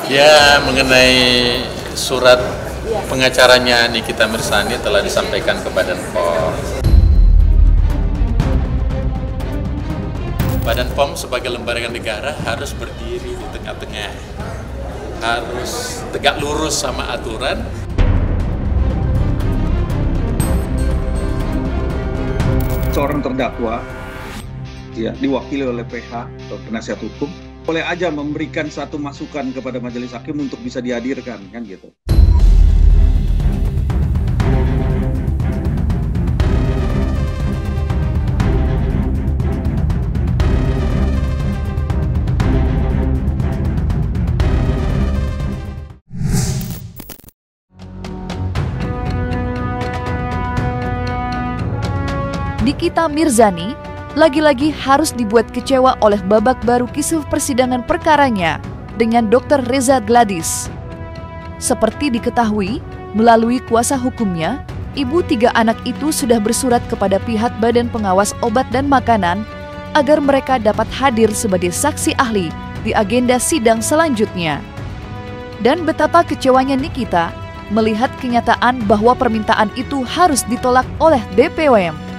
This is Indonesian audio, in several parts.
Ya, mengenai surat pengacaranya Nikita Mirzani telah disampaikan ke Badan POM. Badan POM sebagai lembaga negara harus berdiri di tengah-tengah, harus tegak lurus sama aturan. Seorang terdakwa diwakili oleh PH atau penasihat hukum boleh aja memberikan satu masukan kepada majelis hakim untuk bisa dihadirkan, kan gitu. Nikita Mirzani lagi-lagi harus dibuat kecewa oleh babak baru kisruh persidangan perkaranya dengan Dr. Reza Gladys. Seperti diketahui, melalui kuasa hukumnya, ibu 3 anak itu sudah bersurat kepada pihak Badan Pengawas Obat dan Makanan agar mereka dapat hadir sebagai saksi ahli di agenda sidang selanjutnya. Dan betapa kecewanya Nikita melihat kenyataan bahwa permintaan itu harus ditolak oleh BPOM.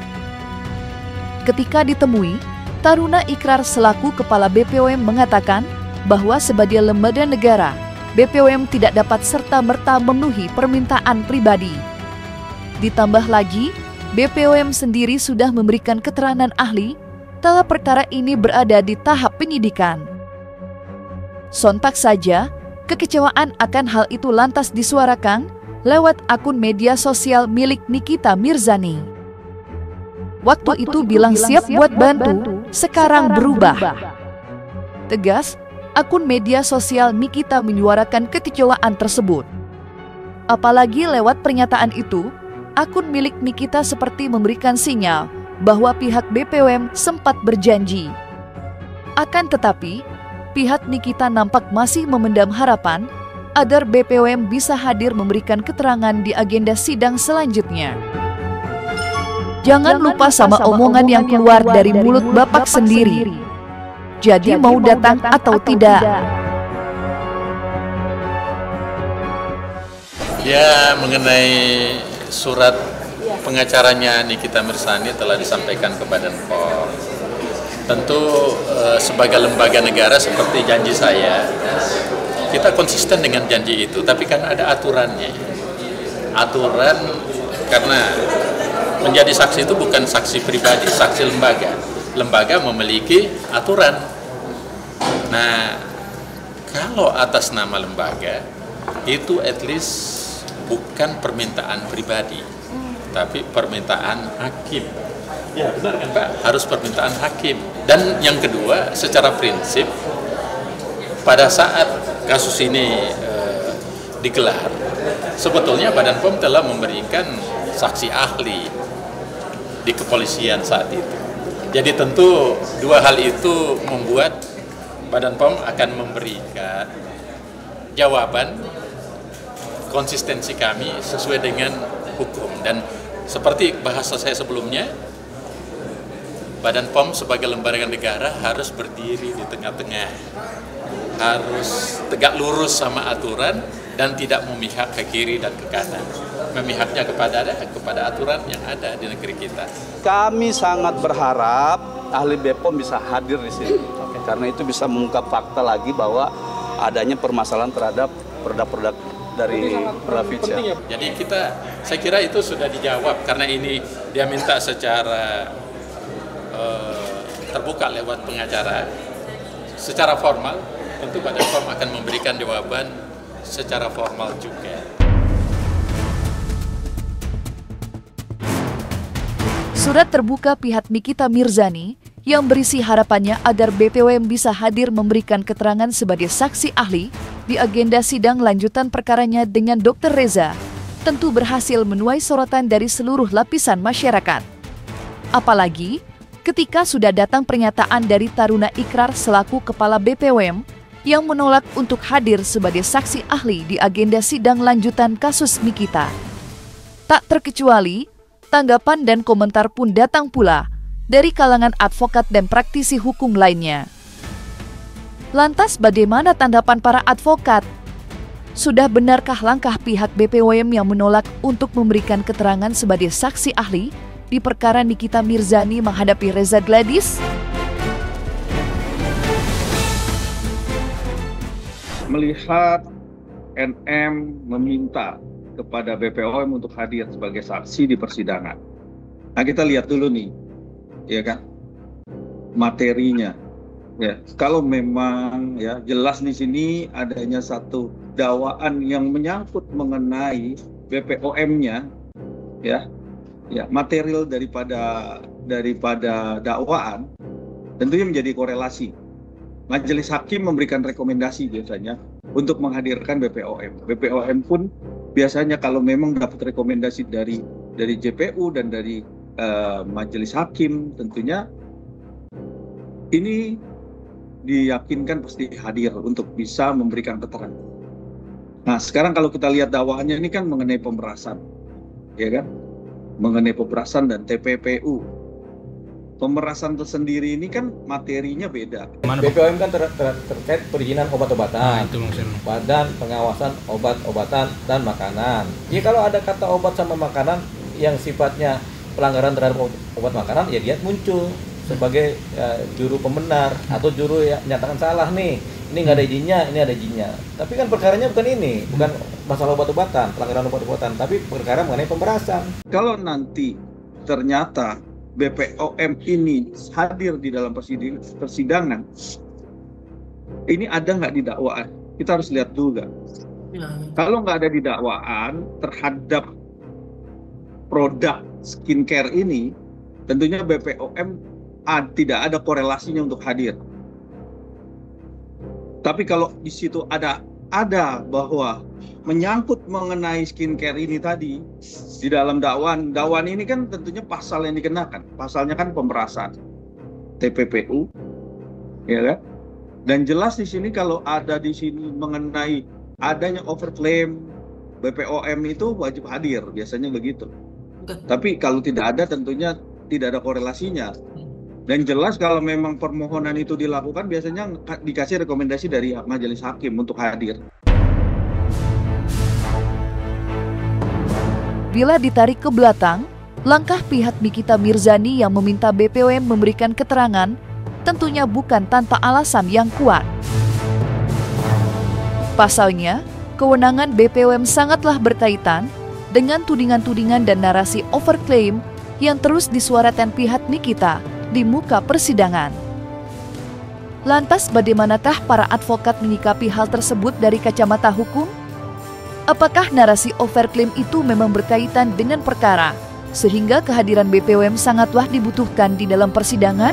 Ketika ditemui, Taruna Ikrar selaku Kepala BPOM mengatakan bahwa sebagai lembaga negara, BPOM tidak dapat serta-merta memenuhi permintaan pribadi. Ditambah lagi, BPOM sendiri sudah memberikan keterangan ahli telah perkara ini berada di tahap penyidikan. Sontak saja, kekecewaan akan hal itu lantas disuarakan lewat akun media sosial milik Nikita Mirzani. Waktu itu bilang siap buat bantu, sekarang berubah. Tegas, akun media sosial Nikita menyuarakan kekecewaan tersebut. Apalagi lewat pernyataan itu, akun milik Nikita seperti memberikan sinyal bahwa pihak BPOM sempat berjanji. Akan tetapi, pihak Nikita nampak masih memendam harapan agar BPOM bisa hadir memberikan keterangan di agenda sidang selanjutnya. Jangan lupa sama omongan yang keluar dari mulut Bapak sendiri. Jadi mau datang atau tidak? Ya, mengenai surat pengacaranya Nikita Mirzani telah disampaikan ke Badan POM. Tentu sebagai lembaga negara seperti janji saya, kita konsisten dengan janji itu, tapi kan ada aturannya. Aturan karena menjadi saksi itu bukan saksi pribadi, saksi lembaga. Lembaga memiliki aturan. Nah, kalau atas nama lembaga, itu at least bukan permintaan pribadi, tapi permintaan hakim. Ya, benar kan Pak? Harus permintaan hakim. Dan yang kedua, secara prinsip, pada saat kasus ini digelar, sebetulnya Badan POM telah memberikan saksi ahli di kepolisian saat itu. Jadi tentu dua hal itu membuat Badan POM akan memberikan jawaban konsistensi kami sesuai dengan hukum. Dan seperti bahasa saya sebelumnya, Badan POM sebagai lembaga negara harus berdiri di tengah-tengah, harus tegak lurus sama aturan dan tidak memihak ke kiri dan ke kanan. Memihaknya kepada aturan yang ada di negeri kita. Kami sangat berharap ahli BPOM bisa hadir di sini, karena itu bisa mengungkap fakta lagi bahwa adanya permasalahan terhadap produk-produk dari Raficha. Jadi saya kira itu sudah dijawab karena ini dia minta secara terbuka lewat pengacara, secara formal. Tentu Badan POM akan memberikan jawaban secara formal juga. Surat terbuka pihak Nikita Mirzani yang berisi harapannya agar BPOM bisa hadir memberikan keterangan sebagai saksi ahli di agenda sidang lanjutan perkaranya dengan Dr. Reza tentu berhasil menuai sorotan dari seluruh lapisan masyarakat. Apalagi ketika sudah datang pernyataan dari Taruna Ikrar selaku Kepala BPOM yang menolak untuk hadir sebagai saksi ahli di agenda sidang lanjutan kasus Nikita. Tak terkecuali, tanggapan dan komentar pun datang pula dari kalangan advokat dan praktisi hukum lainnya. Lantas bagaimana tanggapan para advokat Sudah benarkah langkah pihak BPOM yang menolak untuk memberikan keterangan sebagai saksi ahli di perkara Nikita Mirzani menghadapi Reza Gladys? Melihat NM meminta kepada BPOM untuk hadir sebagai saksi di persidangan. Nah, kita lihat dulu nih, ya kan, materinya. Ya, kalau memang ya jelas di sini adanya satu dakwaan yang menyangkut mengenai BPOM-nya, ya material daripada dakwaan tentunya menjadi korelasi. Majelis Hakim memberikan rekomendasi biasanya untuk menghadirkan BPOM. BPOM pun biasanya kalau memang dapat rekomendasi dari JPU dan dari Majelis Hakim, tentunya ini diyakinkan pasti hadir untuk bisa memberikan keterangan. Nah, sekarang kalau kita lihat dakwaannya ini kan mengenai pemerasan, ya kan? Mengenai pemerasan dan TPPU. Pemerasan tersendiri ini kan materinya beda. BPOM kan terkait perizinan obat-obatan, Badan Pengawasan Obat-obatan dan Makanan. Ya kalau ada kata obat sama makanan yang sifatnya pelanggaran terhadap obat makanan, ya dia muncul sebagai juru pembenar atau juru yang menyatakan salah nih, ini nggak ada izinnya, ini ada izinnya. Tapi kan perkaranya bukan ini, bukan masalah obat-obatan, pelanggaran obat-obatan, tapi perkara mengenai pemerasan. Kalau nanti ternyata BPOM ini hadir di dalam persidangan, ini ada nggak di dakwaan? Kita harus lihat dulu nggak. Kalau nggak ada di dakwaan terhadap produk skincare ini, tentunya BPOM tidak ada korelasinya untuk hadir. Tapi kalau di situ ada bahwa menyangkut mengenai skincare ini tadi di dalam dakwaan ini kan tentunya pasal yang dikenakan. Pasalnya kan pemerasan, TPPU, ya kan? Dan jelas di sini kalau ada di sini mengenai adanya overclaim, BPOM itu wajib hadir, biasanya begitu. Tapi kalau tidak ada tentunya tidak ada korelasinya. Dan jelas kalau memang permohonan itu dilakukan biasanya dikasih rekomendasi dari Majelis Hakim untuk hadir. Bila ditarik ke belakang, langkah pihak Nikita Mirzani yang meminta BPOM memberikan keterangan tentunya bukan tanpa alasan yang kuat. Pasalnya, kewenangan BPOM sangatlah berkaitan dengan tudingan-tudingan dan narasi overclaim yang terus disuarakan pihak Nikita di muka persidangan. Lantas bagaimanakah para advokat menyikapi hal tersebut dari kacamata hukum? Apakah narasi overclaim itu memang berkaitan dengan perkara, sehingga kehadiran BPOM sangatlah dibutuhkan di dalam persidangan?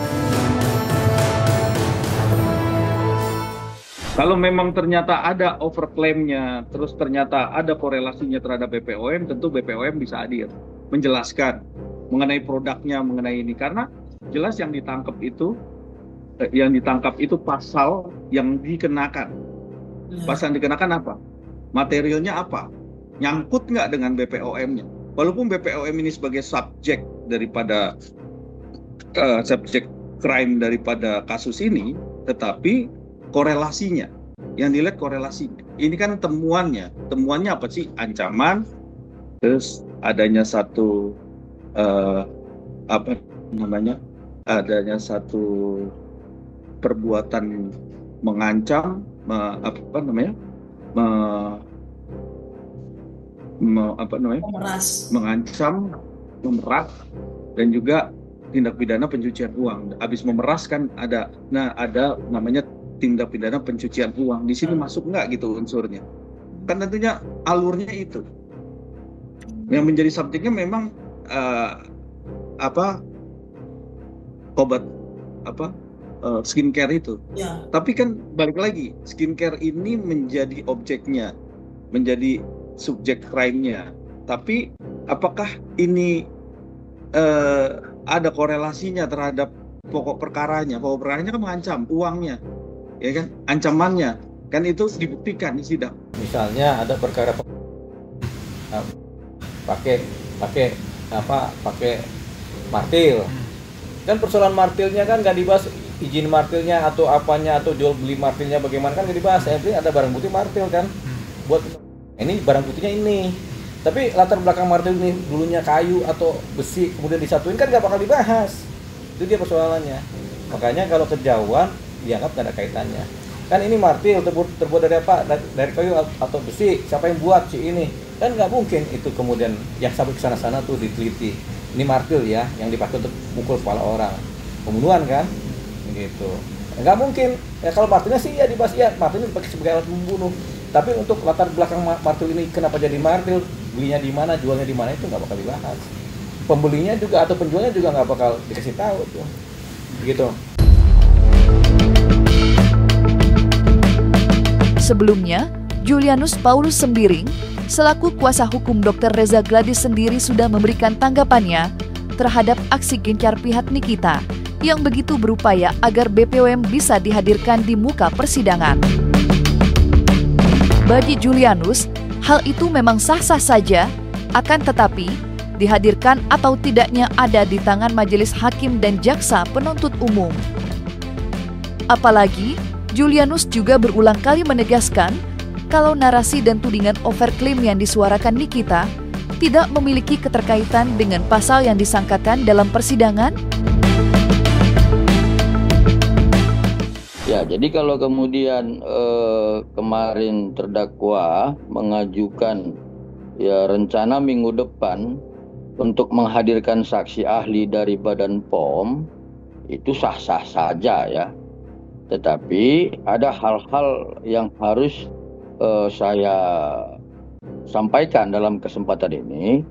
Kalau memang ternyata ada overclaim-nya, terus ternyata ada korelasinya terhadap BPOM, tentu BPOM bisa hadir, menjelaskan mengenai produknya, mengenai ini. Karena jelas yang ditangkap itu pasal yang dikenakan. Pasal yang dikenakan apa? Materialnya apa? Nyangkut nggak dengan BPOM-nya? Walaupun BPOM ini sebagai subjek daripada subjek crime daripada kasus ini, tetapi korelasinya, yang dilihat korelasi. Ini kan temuannya apa sih? Ancaman, terus adanya satu adanya satu perbuatan mengancam, mengancam, memeras, dan juga tindak pidana pencucian uang. Habis memeras kan ada namanya tindak pidana pencucian uang. Di sini masuk nggak gitu unsurnya? Kan tentunya alurnya itu. Yang menjadi subjeknya memang skincare itu. Ya. Tapi kan balik lagi, skincare ini menjadi objeknya, menjadi subjek crime-nya. Tapi apakah ini ada korelasinya terhadap pokok perkaranya? Pokok perkaranya kan mengancam uangnya, ya kan? Ancamannya kan itu dibuktikan di sidang. Misalnya ada perkara pakai martil. Kan persoalan martilnya kan nggak dibahas, izin martilnya atau apanya atau jual beli martilnya bagaimana kan nggak dibahas. Yang penting ada barang bukti martil kan buat Ini barang buktinya ini. Tapi latar belakang martil ini dulunya kayu atau besi kemudian disatuin kan nggak bakal dibahas. Itu dia persoalannya. Makanya kalau kejauhan dianggap nggak ada kaitannya. Kan ini martil terbuat dari apa? Dari kayu atau besi. Siapa yang buat si ini? Kan nggak mungkin itu kemudian yang sampai ke sana-sana tuh diteliti. Ini martil ya yang dipakai untuk mukul kepala orang. Pembunuhan kan? Gitu. Nggak mungkin. Ya kalau martilnya sih ya dibahas ya martil dipakai sebagai alat membunuh. Tapi untuk latar belakang martil ini kenapa jadi martil, belinya di mana, jualnya di mana itu nggak bakal dibahas. Pembelinya juga atau penjualnya juga nggak bakal dikasih tahu tuh. Begitu. Sebelumnya, Julianus Paulus Sembiring selaku kuasa hukum Dr. Reza Gladys sendiri sudah memberikan tanggapannya terhadap aksi gencar pihak Nikita yang begitu berupaya agar BPOM bisa dihadirkan di muka persidangan. Bagi Julianus, hal itu memang sah-sah saja, akan tetapi dihadirkan atau tidaknya ada di tangan majelis hakim dan jaksa penuntut umum. Apalagi, Julianus juga berulang kali menegaskan kalau narasi dan tudingan overklaim yang disuarakan Nikita tidak memiliki keterkaitan dengan pasal yang disangkakan dalam persidangan. Ya, jadi kalau kemudian kemarin terdakwa mengajukan ya rencana minggu depan untuk menghadirkan saksi ahli dari Badan POM, itu sah-sah saja ya. Tetapi ada hal-hal yang harus saya sampaikan dalam kesempatan ini,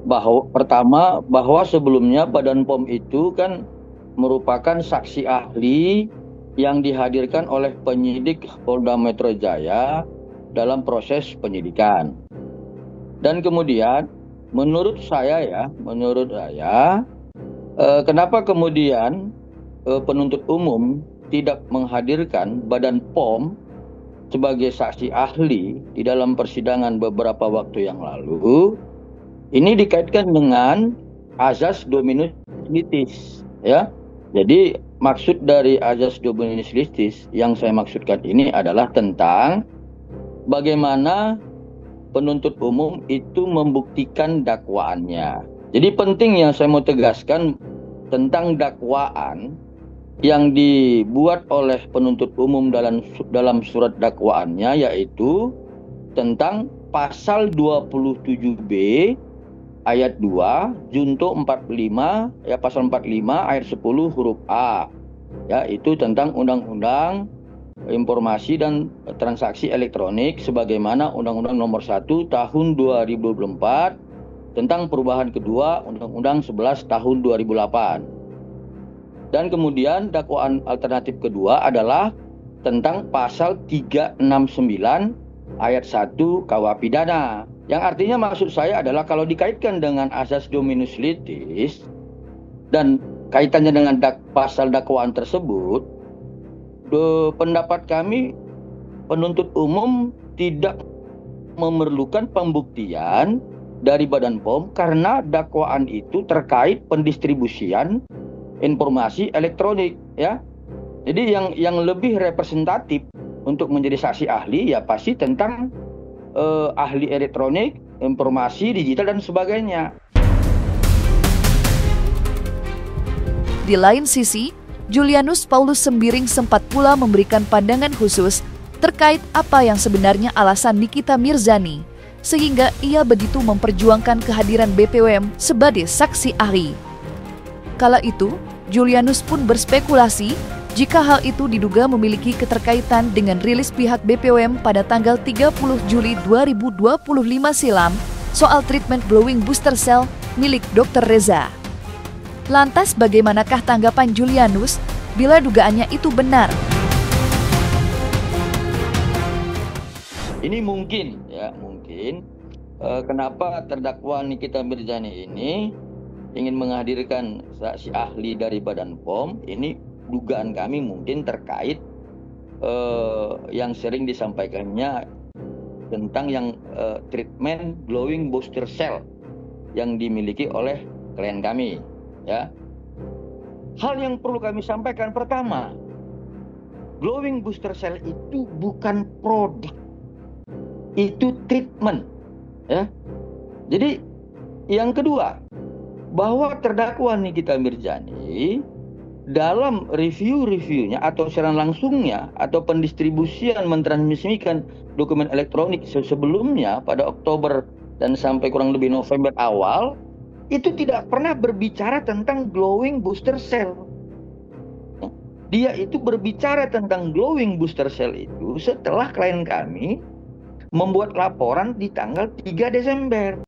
bahwa pertama bahwa sebelumnya Badan POM itu kan merupakan saksi ahli yang dihadirkan oleh penyidik Polda Metro Jaya dalam proses penyidikan. Dan kemudian menurut saya kenapa kemudian penuntut umum tidak menghadirkan Badan POM sebagai saksi ahli di dalam persidangan beberapa waktu yang lalu? Ini dikaitkan dengan azas dominus litis ya. Jadi maksud dari azas dominus litis yang saya maksudkan ini adalah tentang bagaimana penuntut umum itu membuktikan dakwaannya. Jadi penting yang saya mau tegaskan tentang dakwaan yang dibuat oleh penuntut umum dalam surat dakwaannya, yaitu tentang pasal 27B ayat 2 junto 45 ya, pasal 45 ayat 10 huruf A, ya, itu tentang Undang-Undang Informasi dan Transaksi Elektronik sebagaimana Undang-Undang Nomor 1 Tahun 2024 tentang perubahan kedua Undang-Undang 11 Tahun 2008. Dan kemudian dakwaan alternatif kedua adalah tentang pasal 369 ayat 1 KUH pidana. Yang artinya maksud saya adalah kalau dikaitkan dengan asas dominus litis dan kaitannya dengan pasal dakwaan tersebut, pendapat kami penuntut umum tidak memerlukan pembuktian dari Badan POM karena dakwaan itu terkait pendistribusian informasi elektronik ya. Jadi yang lebih representatif untuk menjadi saksi ahli ya pasti tentang ahli elektronik, informasi digital dan sebagainya. Di lain sisi, Julianus Paulus Sembiring sempat pula memberikan pandangan khusus terkait apa yang sebenarnya alasan Nikita Mirzani sehingga ia begitu memperjuangkan kehadiran BPOM sebagai saksi ahli. Kala itu, Julianus pun berspekulasi jika hal itu diduga memiliki keterkaitan dengan rilis pihak BPOM pada tanggal 30 Juli 2025 silam soal treatment glowing booster cell milik Dr. Reza. Lantas bagaimanakah tanggapan Julianus bila dugaannya itu benar? Ini mungkin kenapa terdakwa Nikita Mirzani ini ingin menghadirkan saksi ahli dari Badan POM, ini dugaan kami mungkin terkait yang sering disampaikannya tentang yang treatment glowing booster cell yang dimiliki oleh klien kami ya. Hal yang perlu kami sampaikan pertama, glowing booster cell itu bukan produk itu treatment, ya. Jadi yang kedua, bahwa terdakwa Nikita Mirzani dalam review-reviewnya atau siaran langsungnya atau pendistribusian mentransmisikan dokumen elektronik sebelumnya pada Oktober dan sampai kurang lebih November awal, itu tidak pernah berbicara tentang glowing booster cell. Dia itu berbicara tentang glowing booster cell itu setelah klien kami membuat laporan di tanggal 3 Desember.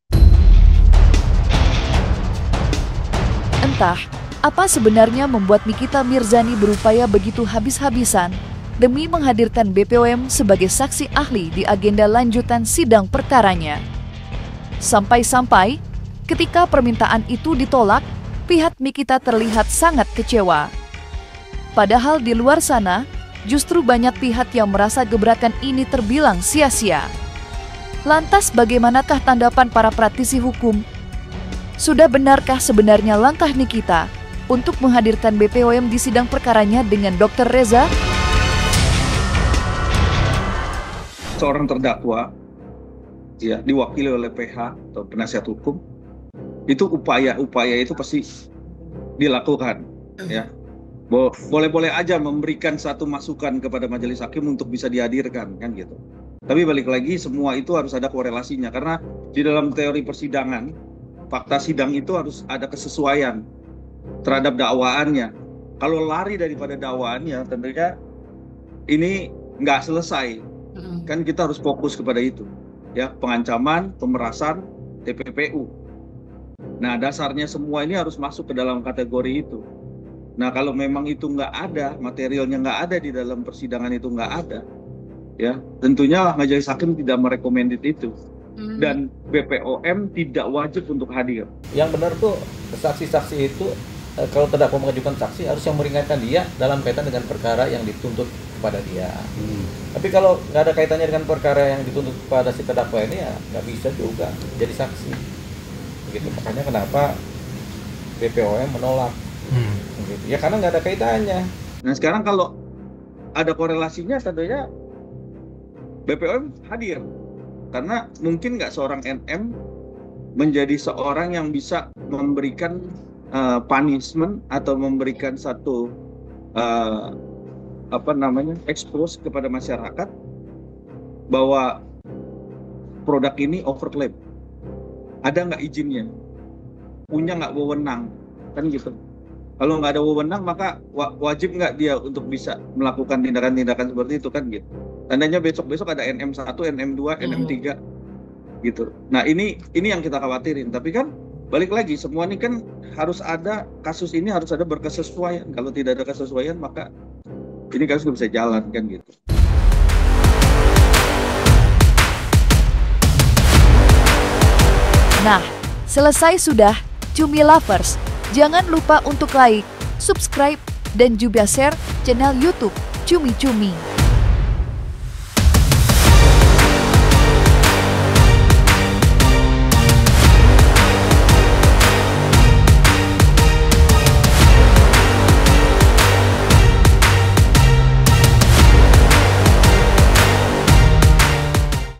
Entah apa sebenarnya membuat Nikita Mirzani berupaya begitu habis-habisan demi menghadirkan BPOM sebagai saksi ahli di agenda lanjutan sidang perkaranya. Sampai-sampai ketika permintaan itu ditolak, pihak Nikita terlihat sangat kecewa. Padahal di luar sana, justru banyak pihak yang merasa gebrakan ini terbilang sia-sia. Lantas bagaimanakah tanggapan para praktisi hukum? Sudah benarkah sebenarnya langkah Nikita untuk menghadirkan BPOM di sidang perkaranya dengan Dr. Reza? Seorang terdakwa ya diwakili oleh PH atau penasihat hukum, itu upaya itu pasti dilakukan, ya. Boleh-boleh aja memberikan satu masukan kepada majelis hakim untuk bisa dihadirkan, kan gitu. Tapi balik lagi, semua itu harus ada korelasinya, karena di dalam teori persidangan, fakta sidang itu harus ada kesesuaian terhadap dakwaannya. Kalau lari daripada dakwaannya, tentunya ini nggak selesai. Kan kita harus fokus kepada itu, ya, pengancaman, pemerasan, TPPU. Nah, dasarnya semua ini harus masuk ke dalam kategori itu. Nah, kalau memang itu nggak ada, materialnya nggak ada di dalam persidangan itu nggak ada, ya, tentunya majelis hakim tidak merekomendasi itu. Dan BPOM tidak wajib untuk hadir. Yang benar tuh saksi-saksi itu kalau terdakwa mengajukan saksi harus yang meringankan dia dalam kaitan dengan perkara yang dituntut kepada dia. Tapi kalau nggak ada kaitannya dengan perkara yang dituntut kepada si terdakwa ini, ya nggak bisa juga jadi saksi. Begitu. Makanya kenapa BPOM menolak. Gitu. Ya karena nggak ada kaitannya. Nah sekarang kalau ada korelasinya, tentunya BPOM hadir. Karena mungkin nggak seorang NM menjadi seorang yang bisa memberikan punishment atau memberikan satu expose kepada masyarakat bahwa produk ini overclaim. Ada nggak izinnya? Punya nggak wewenang? Kan gitu. Kalau nggak ada wewenang, maka wajib nggak dia untuk bisa melakukan tindakan-tindakan seperti itu, kan gitu. Tandanya besok-besok ada NM1, NM2, NM3 gitu. Nah ini yang kita khawatirin. Tapi kan balik lagi, semua ini kan harus ada, kasus ini harus ada berkesesuaian. Kalau tidak ada kesesuaian, maka ini kasus nggak bisa jalan, kan gitu. Nah, selesai sudah Cumi Lovers. Jangan lupa untuk like, subscribe, dan juga share channel YouTube Cumi Cumi.